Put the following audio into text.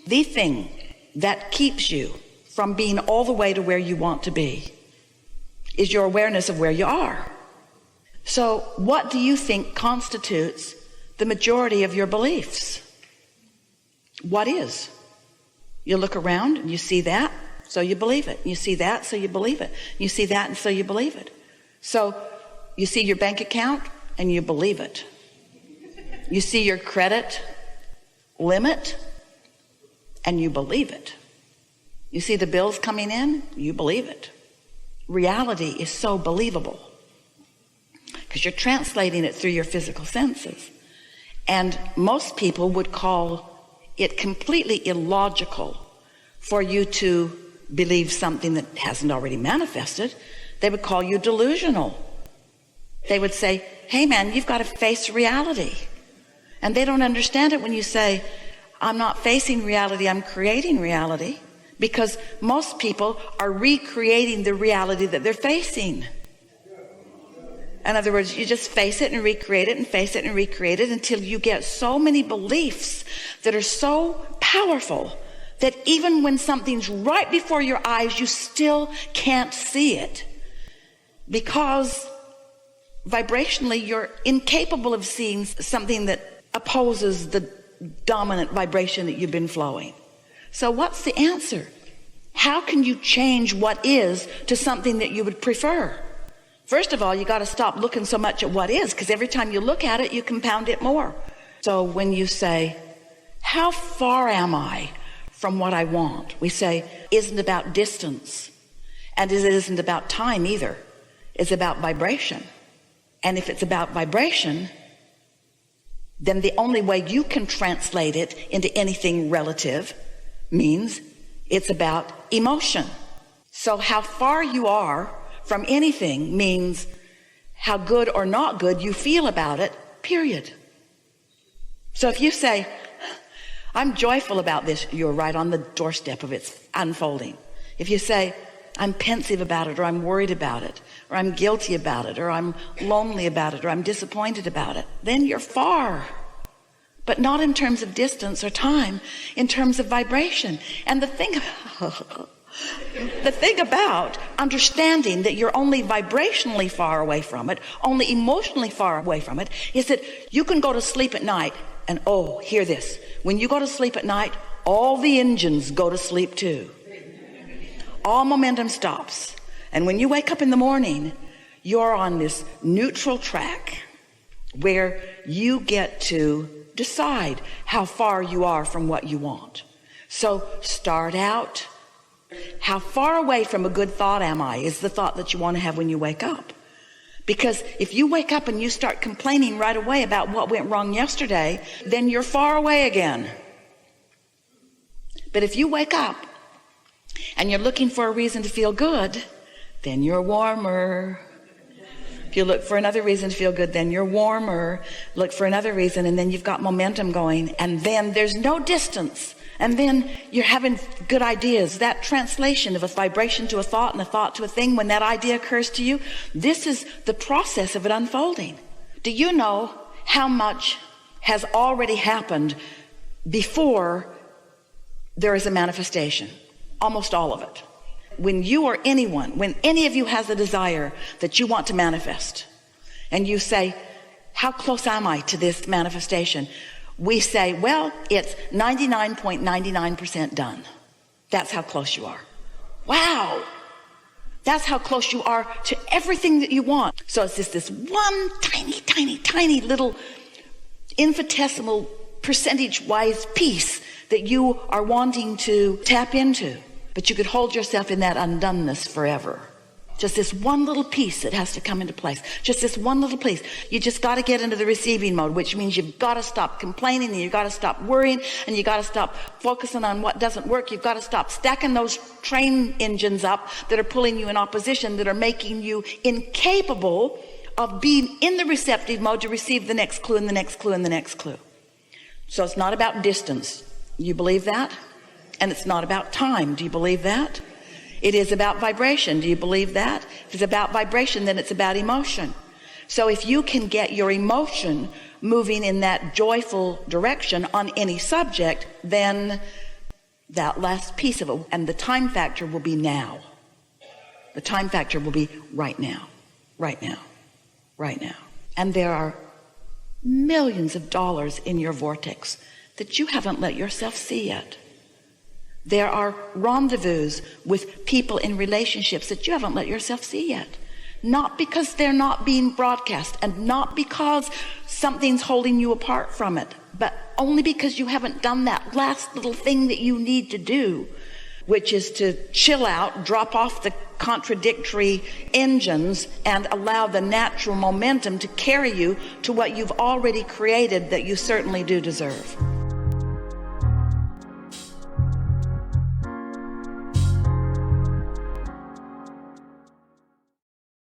The thing that keeps you from being all the way to where you want to be is your awareness of where you are. So what do you think constitutes the majority of your beliefs? What is? You look around and you see that, so you believe it. You see that, so you believe it. You see that, and so you believe it. So you see your bank account and you believe it. You see your credit limit and you believe it. You see the bills coming in, you believe it. Reality is so believable because you're translating it through your physical senses. And most people would call it completely illogical for you to believe something that hasn't already manifested. They would call you delusional. They would say, hey man, you've got to face reality. And they don't understand it when you say, I'm not facing reality, I'm creating reality. Because most people are recreating the reality that they're facing. In other words, you just face it and recreate it and face it and recreate it until you get so many beliefs that are so powerful that even when something's right before your eyes, you still can't see it. Because vibrationally, you're incapable of seeing something that opposes the dominant vibration that you've been flowing. So what's the answer? How can you change what is to something that you would prefer? First of all, you got to stop looking so much at what is, because every time you look at it, you compound it more. So when you say, how far am I from what I want? We say, isn't about distance. And it isn't about time either. It's about vibration. And if it's about vibration, then the only way you can translate it into anything relative means it's about emotion. So how far you are from anything means how good or not good you feel about it, period. So if you say, I'm joyful about this, you're right on the doorstep of its unfolding. If you say, I'm pensive about it, or I'm worried about it, or I'm guilty about it, or I'm lonely about it, or I'm disappointed about it, then you're far. But not in terms of distance or time, in terms of vibration. And the thing about understanding that you're only vibrationally far away from it, only emotionally far away from it, is that you can go to sleep at night and, oh, hear this. When you go to sleep at night, all the engines go to sleep too. All momentum stops. And when you wake up in the morning, you're on this neutral track where you get to decide how far you are from what you want. So start out, how far away from a good thought am I, is the thought that you want to have when you wake up. Because if you wake up and you start complaining right away about what went wrong yesterday, then you're far away again. But if you wake up and you're looking for a reason to feel good, then you're warmer. If you look for another reason to feel good, then you're warmer. Look for another reason, and then you've got momentum going, and then there's no distance, and then you're having good ideas. That translation of a vibration to a thought and a thought to a thing, when that idea occurs to you, this is the process of it unfolding. Do you know how much has already happened before there is a manifestation? Almost all of it. When you or anyone, when any of you has a desire that you want to manifest, and you say, how close am I to this manifestation? We say, well, it's 99.99% done. That's how close you are. Wow. That's how close you are to everything that you want. So it's just this one tiny little infinitesimal percentage-wise piece that you are wanting to tap into. But you could hold yourself in that undoneness forever. Just this one little piece that has to come into place. Just this one little piece. You just got to get into the receiving mode, which means you've got to stop complaining, and you've got to stop worrying, and you've got to stop focusing on what doesn't work. You've got to stop stacking those train engines up that are pulling you in opposition, that are making you incapable of being in the receptive mode to receive the next clue and the next clue and the next clue. So it's not about distance. You believe that? And it's not about time. Do you believe that? It is about vibration. Do you believe that? If it's about vibration, then it's about emotion. So if you can get your emotion moving in that joyful direction on any subject, then that last piece of it, and the time factor will be now. The time factor will be right now, right now, right now. And there are millions of dollars in your vortex that you haven't let yourself see yet. There are rendezvous with people in relationships that you haven't let yourself see yet. Not because they're not being broadcast, and not because something's holding you apart from it, but only because you haven't done that last little thing that you need to do, which is to chill out, drop off the contradictory engines, and allow the natural momentum to carry you to what you've already created that you certainly do deserve.